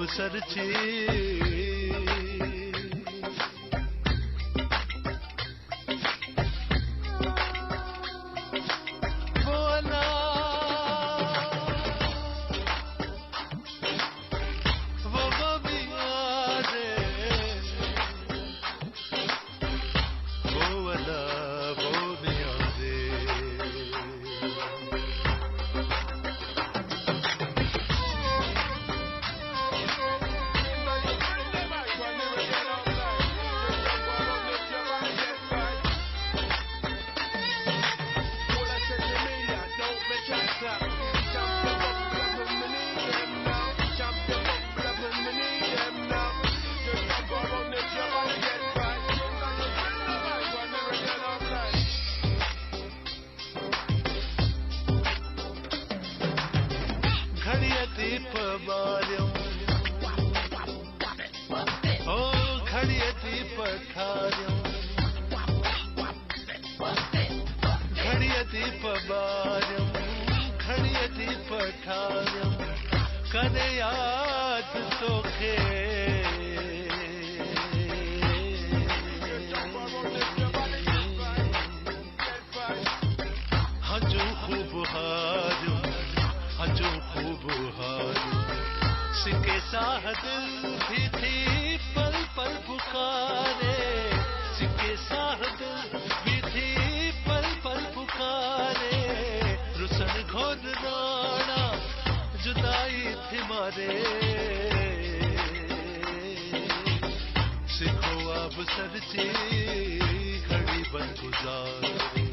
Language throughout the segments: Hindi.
अब सरची दीप बारियों ओ घड़िए दीप ठारियों घड़िए दीप बारियों घड़िए दीप ठारियों कदे याद तोखे हजू खूब हारियों हजू खूब हारियों सिके साह दिल भी थी पल पल पुकारे सिके साह दिल भी थी पल पल पुकारे रुसन घोर राणा जुदाई थी मारे सिखो अब सरची घड़ी बन गुजार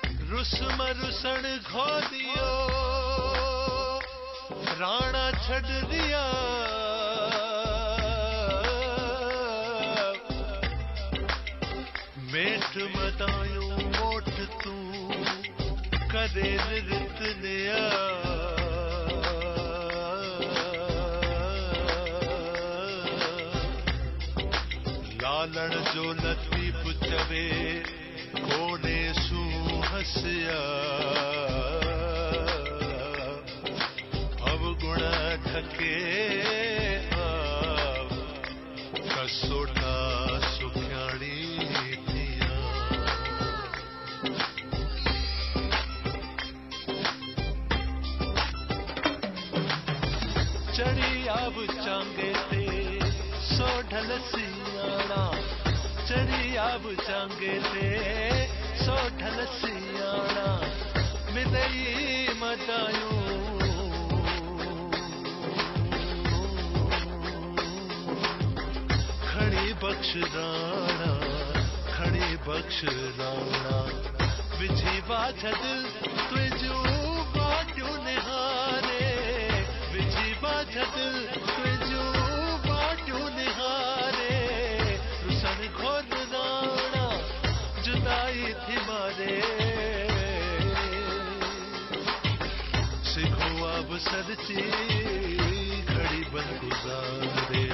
रुसन खो दियो राणा छड़ दिया मेठ मतायूं मोठ तू करे रित दिया लालण जो लतीफ चवे कोने सू हसिया अवगुण ढके कसोटा सुख्याणी थिया चढ़ी अब चांगे ते सो ढल सियाणा चढ़ी अब चांगे ते सो ढल सियाणा मिदई मदायूं खड़ी बख्श राणा खड़ी बख्श राणा विझी बाझद तुझू बाटियूं निहारे विझी बाझद तुझू बाटियूं निहारे रुसन घोर राणा जुदाई थी मारे सिखो अब सरची घड़ी बन गुजारे